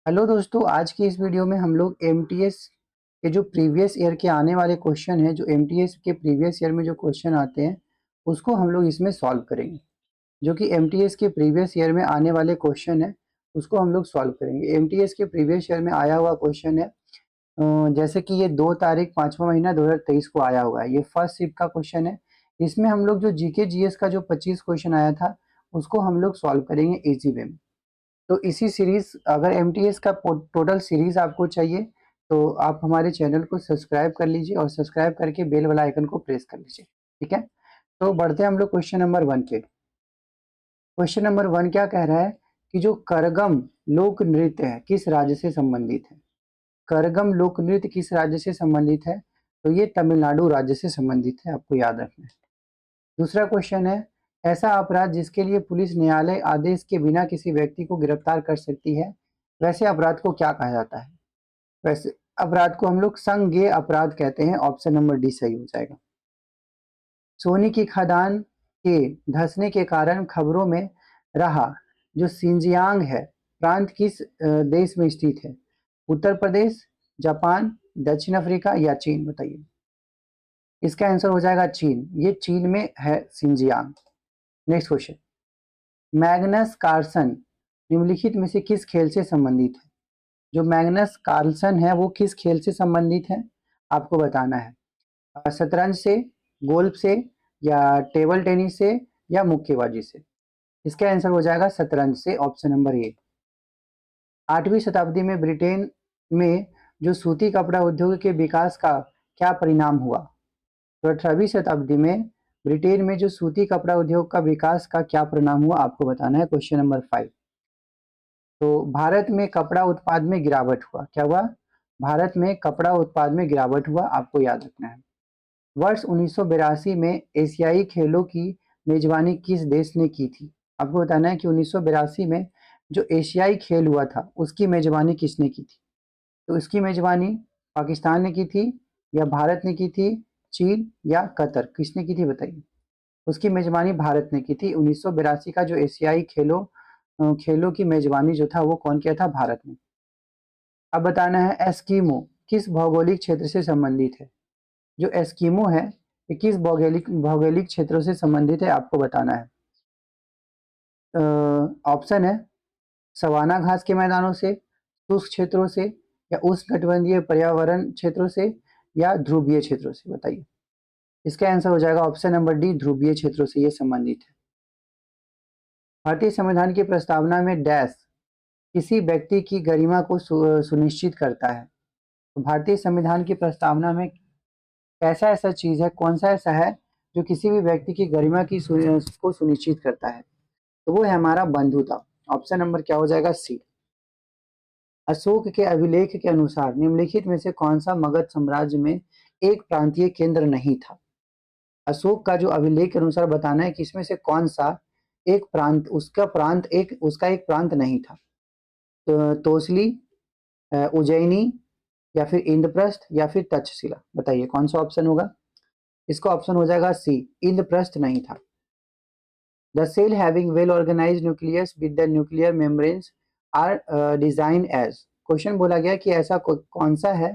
Hello दोस्तों, आज की इस वीडियो में हम लोग एमटीएस के जो प्रीवियस ईयर के आने वाले क्वेश्चन हैं, जो एमटीएस के प्रीवियस ईयर में जो क्वेश्चन आते हैं उसको हम लोग इसमें सॉल्व करेंगे। जो कि एमटीएस के प्रीवियस ईयर में आने वाले क्वेश्चन है उसको हम लोग सॉल्व करेंगे। एमटीएस के प्रीवियस ईयर में आया हुआ क्वेश्चन है, जैसे कि ये 2 तारीख 5वां महीना 2023 को आया हुआ है। ये फर्स्ट शिफ्ट का क्वेश्चन है। इसमें हम लोग जो जीके जीएस का जो 25 क्वेश्चन आया था उसको हम लोग सॉल्व करेंगे इजी वे में। तो इसी सीरीज, अगर एमटीएस का टोटल सीरीज आपको चाहिए तो आप हमारे चैनल को सब्सक्राइब कर लीजिए और सब्सक्राइब करके बेल वाला आइकन को प्रेस कर लीजिए। ठीक है, तो बढ़ते हैं हम लोग क्वेश्चन नंबर 1 पे। क्वेश्चन नंबर 1 क्या कह रहा है कि जो करगम लोक नृत्य है किस राज्य से संबंधित है। करगम लोक नृत्य किस राज्य से संबंधित है, तो ये तमिलनाडु राज्य से संबंधित है, आपको याद रखना है। दूसरा क्वेश्चन है, ऐसा अपराध जिसके लिए पुलिस न्यायालय आदेश के बिना किसी व्यक्ति को गिरफ्तार कर सकती है, वैसे अपराध को क्या कहा जाता है। वैसे अपराध को हम लोग संज्ञेय अपराध कहते हैं। ऑप्शन नंबर डी सही हो जाएगा। सोने की खदान के धंसने के कारण खबरों में रहा जो सिंजियांग है प्रांत किस देश में स्थित है। उत्तर प्रदेश, जापान, दक्षिण अफ्रीका या चीन, बताइए। इसका आंसर हो जाएगा चीन। ये चीन में है Xinjiang. Next question, Magnus Carlsen निम्नलिखित में से किस खेल से संबंधित है। जो मैग्नस कार्लसन है वो किस खेल से संबंधित है, आपको बताना है। शतरंज से, गोल्फ से या टेबल टेनिस से या मुक्केबाजी से। इसका आंसर हो जाएगा शतरंज से, ऑप्शन नंबर ए। 8वीं शताब्दी में ब्रिटेन में जो सूती कपड़ा उद्योग के विकास का क्या परिणाम हुआ। तो 18वीं शताब्दी में ब्रिटेन में जो सूती कपड़ा उद्योग का विकास का क्या परिणाम हुआ, आपको बताना है। क्वेश्चन नंबर 5, तो भारत में कपड़ा उत्पाद में गिरावट हुआ। क्या हुआ, भारत में कपड़ा उत्पाद में गिरावट हुआ, आपको याद रखना है। वर्ष 1982 में एशियाई खेलों की मेजबानी किस देश ने की थी। आपको बताना है कि 1982 में जो एशियाई खेल हुआ था उसकी मेजबानी किसने की थी। तो इसकी मेजबानी पाकिस्तान ने की थी या भारत ने की थी, चीन या कतर, किसने की थी बताइए। उसकी मेजबानी भारत ने की थी। 1982 का जो एशियाई खेलों की मेजबानी जो था वो कौन किया था, भारत ने। अब बताना है एस्किमो किस भौगोलिक क्षेत्र से संबंधित है। जो एस्किमो है ये किस भौगोलिक भौगोलिक क्षेत्रों से संबंधित है, आपको बताना है। ऑप्शन है सवाना घास के मैदानों से, शुष्क क्षेत्रों से या उष्णकटिबंधीय पर्यावरण क्षेत्रों से या ध्रुवीय क्षेत्रों से, बताइए। इसका आंसर हो जाएगा ऑप्शन नंबर डी, ध्रुवीय क्षेत्रों से ये संबंधित है। भारतीय संविधान की प्रस्तावना में डैश किसी व्यक्ति की गरिमा को सुनिश्चित करता है। तो भारतीय संविधान की प्रस्तावना में कैसा ऐसा चीज है, कौन सा ऐसा है जो किसी भी व्यक्ति की गरिमा को सुनिश्चित करता है, तो वो है हमारा बंधुता। ऑप्शन नंबर क्या हो जाएगा, सी। अशोक के अभिलेख के अनुसार निम्नलिखित में से कौन सा मगध साम्राज्य में एक प्रांतीय केंद्र नहीं था। अशोक का जो अभिलेख के अनुसार बताना है कि इसमें से कौन सा एक प्रांत, उसका एक प्रांत नहीं था। तो तोसली, उज्जैनी या फिर इंद्रप्रस्थ या फिर तक्षशिला, बताइए कौन सा ऑप्शन होगा। इसका ऑप्शन हो जाएगा सी, इंद्रप्रस्थ नहीं था। The cell having well organized nucleus with the nuclear membranes are design as. Question बोला गया कि ऐसा कौन सा है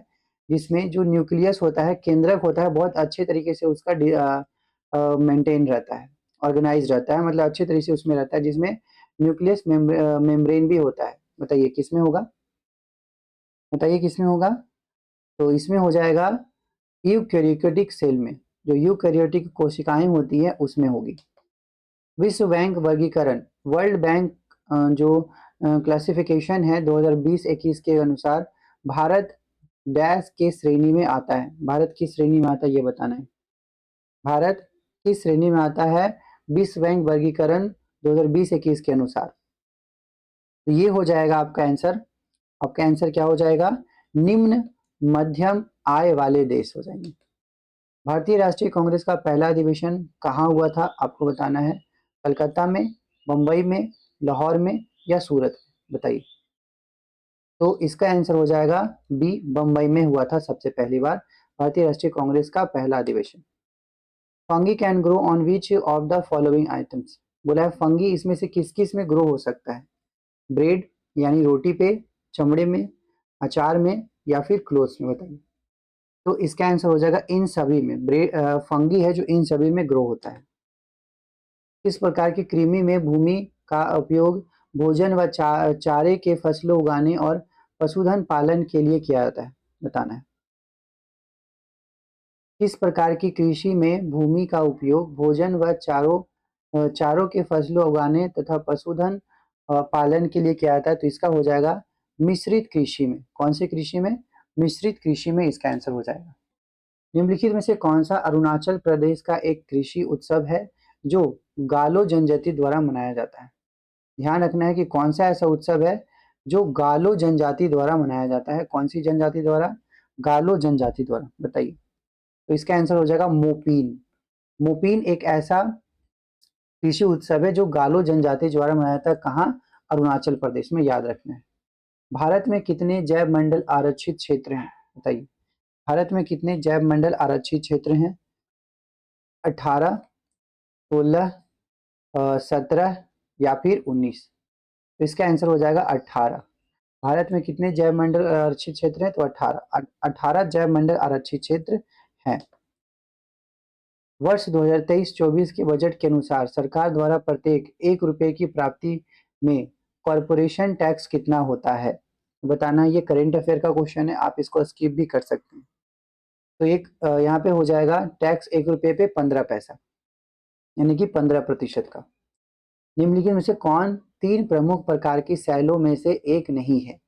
जिसमें जो न्यूक्लियस होता है, केंद्रक होता है, बहुत अच्छे तरीके से उसका मेंटेन रहता है, ऑर्गेनाइज रहता है, मतलब अच्छे तरीके से उसमें रहता है, जिसमें न्यूक्लियस मेम्ब्रेन भी होता है। बताइए किसमें होगा, बताइए किसमें होगा। तो इसमें हो जाएगा यूकैरियोटिक सेल में, जो यूकैरियोटिक कोशिकाएं होती है उसमें होगी। विश्व बैंक वर्गीकरण, वर्ल्ड बैंक जो क्लासिफिकेशन है 2020-21 के अनुसार भारत डैश के श्रेणी में आता है। भारत किस श्रेणी में आता है ये बताना है। भारत किस श्रेणी में आता है विश्व बैंक वर्गीकरण 2020-21 के अनुसार। तो ये हो जाएगा आपका आंसर। आपका आंसर क्या हो जाएगा, निम्न मध्यम आय वाले देश हो जाएंगे। भारतीय राष्ट्रीय कांग्रेस का पहला अधिवेशन कहाँ हुआ था, आपको बताना है। कलकत्ता में, मुंबई में, लाहौर में या सूरत में, बताइए। तो इसका आंसर हो जाएगा बी, बम्बई में हुआ था सबसे पहली बार भारतीय राष्ट्रीय कांग्रेस का पहला अधिवेशन। Fungi can grow on which of the following items. बोला है फंगी इसमें से किस किस में ग्रो हो सकता है। ब्रेड यानी रोटी पे, चमड़े में, अचार में या फिर क्लोथ्स में, बताइए। तो इसका आंसर हो जाएगा इन सभी में। फंगी है जो इन सभी में ग्रो होता है। किस प्रकार की कृमि में भूमि का उपयोग भोजन व चारे के फसलों उगाने और पशुधन पालन के लिए किया जाता है, बताना है। किस प्रकार की कृषि में भूमि का उपयोग भोजन व चारों के फसलों उगाने तथा पशुधन पालन के लिए किया जाता है? तो इसका हो जाएगा मिश्रित कृषि में। कौन सी कृषि में? मिश्रित कृषि में इसका आंसर हो जाएगा। निम्नलिखित में से कौन सा अरुणाचल प्रदेश का एक कृषि उत्सव है जो गालो जनजाति द्वारा मनाया जाता है? ध्यान रखना है कि कौन सा ऐसा उत्सव है जो गालो जनजाति द्वारा मनाया जाता है। कौन सी जनजाति द्वारा? गालो जनजाति द्वारा, बताइए। तो इसका आंसर हो जाएगा मोपीन। मोपीन एक ऐसा कृषि उत्सव है जो गालो जनजाति द्वारा मनाया जाता है। कहाँ? अरुणाचल प्रदेश में, याद रखना है। भारत में कितने जैव मंडल आरक्षित क्षेत्र हैं? बताइए। भारत में कितने जैव मंडल आरक्षित क्षेत्र हैं? 18, 16, 17 या फिर 19? तो इसका आंसर हो जाएगा 18। भारत में कितने जैव मंडल आरक्षित क्षेत्र हैं? तो 18 जैव मंडल आरक्षित क्षेत्र हैं। वर्ष 2023-24 के बजट के अनुसार सरकार द्वारा प्रत्येक 1 रुपए की प्राप्ति में कॉरपोरेशन टैक्स कितना होता है? बताना। ये करेंट अफेयर का क्वेश्चन है, आप इसको स्किप भी कर सकते हैं। तो यहाँ पे हो जाएगा टैक्स 1 रुपए पे 15 पैसा, यानी कि 15% का। निम्नलिखित में से कौन 3 प्रमुख प्रकार की सैलों में से एक नहीं है?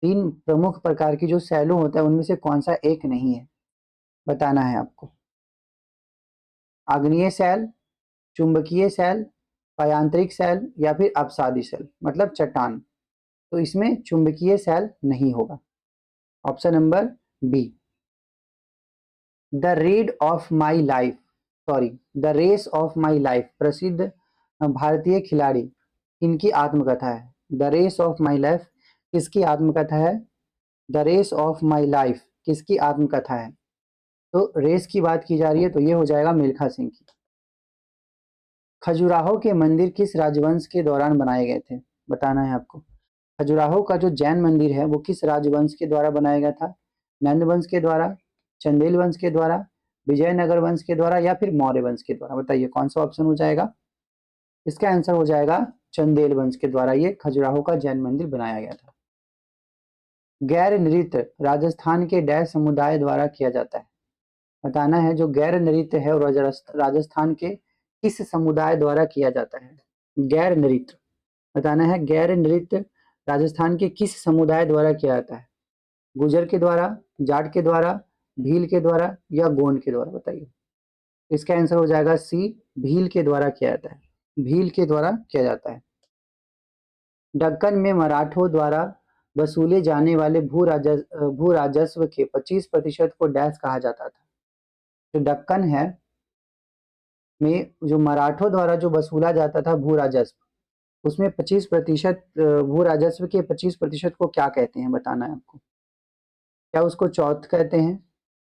3 प्रमुख प्रकार की जो सैलो होता है उनमें से कौन सा एक नहीं है, बताना है आपको। आग्नेय सैल, चुंबकीय सैल, अयांतरिक सैल या फिर अपसादी सैल, मतलब चट्टान। तो इसमें चुंबकीय सैल नहीं होगा। Option number B. The red of my life, sorry, the race of my life प्रसिद्ध भारतीय खिलाड़ी किनकी आत्मकथा है? The race of my life किसकी आत्मकथा है? The race of my life किसकी आत्मकथा है? तो रेस की बात की जा रही है, तो ये हो जाएगा मिल्खा सिंह की। खजुराहो के मंदिर किस राजवंश के दौरान बनाए गए थे? बताना है आपको। खजुराहो का जो जैन मंदिर है वो किस राजवंश के द्वारा बनाया गया था? नंद वंश के द्वारा, चंदेल वंश के द्वारा, विजयनगर वंश के द्वारा या फिर मौर्य वंश के द्वारा? बताइए कौन सा ऑप्शन हो जाएगा। इसका आंसर हो जाएगा चंदेल वंश के द्वारा ये खजुराहो का जैन मंदिर बनाया गया था। गैर नृत्य राजस्थान के डैश समुदाय द्वारा किया जाता है? बताना है। जो गैर नृत्य है वो राजस्थान के किस समुदाय द्वारा किया जाता है? गैर नृत्य, बताना है। गैर नृत्य राजस्थान के किस समुदाय द्वारा किया जाता है? गुजर के द्वारा, जाट के द्वारा, भील के द्वारा या गोंड के द्वारा? बताइए। इसका आंसर हो जाएगा सी, भील के द्वारा किया जाता है। भील के द्वारा किया जाता है। दक्कन में मराठों द्वारा वसूले जाने वाले भू राजस्व के 25% को डैश कहा जाता था? जो दक्कन है में जो मराठों द्वारा जो वसूला जाता था भू राजस्व, उसमें 25% भू राजस्व के 25% को क्या कहते हैं, बताना है आपको। क्या उसको चौथ कहते हैं,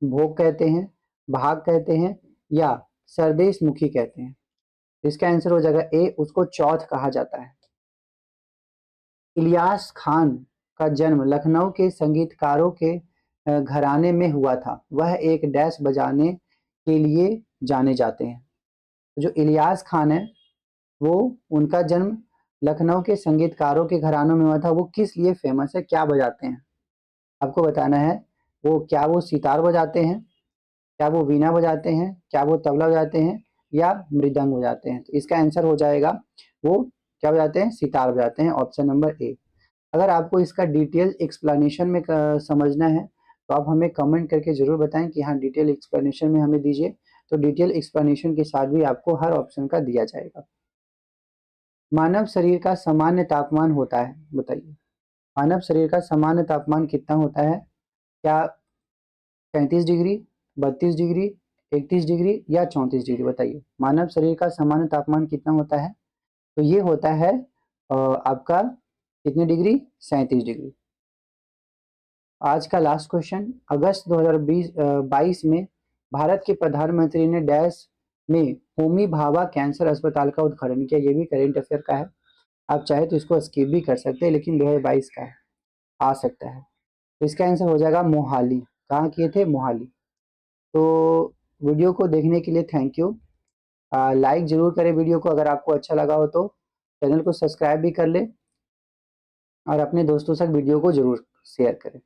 भोग कहते हैं, भाग कहते हैं या सरदेश मुखी कहते हैं? इसका आंसर हो जाएगा ए, उसको चौथ कहा जाता है। इलियास खान का जन्म लखनऊ के संगीतकारों के घराने में हुआ था। वह एक डैश बजाने के लिए जाने जाते हैं। जो इलियास खान है वो, उनका जन्म लखनऊ के संगीतकारों के घरानों में हुआ था। वो किस लिए फेमस है, क्या बजाते हैं? आपको बताना है। वो क्या वो सितार बजाते हैं, क्या वो वीणा बजाते हैं, क्या वो तबला बजाते हैं या मृदंग बजाते हैं? तो इसका आंसर हो जाएगा वो क्या बजाते हैं? सितार बजाते हैं। Option number A. अगर आपको इसका डिटेल एक्सप्लेनेशन में समझना है तो आप हमें कमेंट करके जरूर बताएं कि हाँ डिटेल एक्सप्लेनेशन में हमें दीजिए, तो डिटेल एक्सप्लेनेशन के साथ भी आपको हर ऑप्शन का दिया जाएगा। मानव शरीर का सामान्य तापमान होता है, बताइए। मानव शरीर का सामान्य तापमान कितना होता है? क्या 35 डिग्री, 32 डिग्री, 31 डिग्री या 34 डिग्री? बताइए। मानव शरीर का सामान्य तापमान कितना होता है? तो ये होता है आपका कितने डिग्री? 37 डिग्री। आज का लास्ट क्वेश्चन। अगस्त 2022 में भारत के प्रधानमंत्री ने डैश में होमी भाभा कैंसर अस्पताल का उद्घाटन किया। ये भी करेंट अफेयर का है, आप चाहे तो इसको स्किप भी कर सकते हैं, लेकिन 2022 का है। आ सकता है। तो इसका आंसर हो जाएगा मोहाली। कहाँ किए थे? मोहाली। तो वीडियो को देखने के लिए थैंक यू। लाइक ज़रूर करें वीडियो को, अगर आपको अच्छा लगा हो तो चैनल को सब्सक्राइब भी कर लें और अपने दोस्तों से वीडियो को ज़रूर शेयर करें।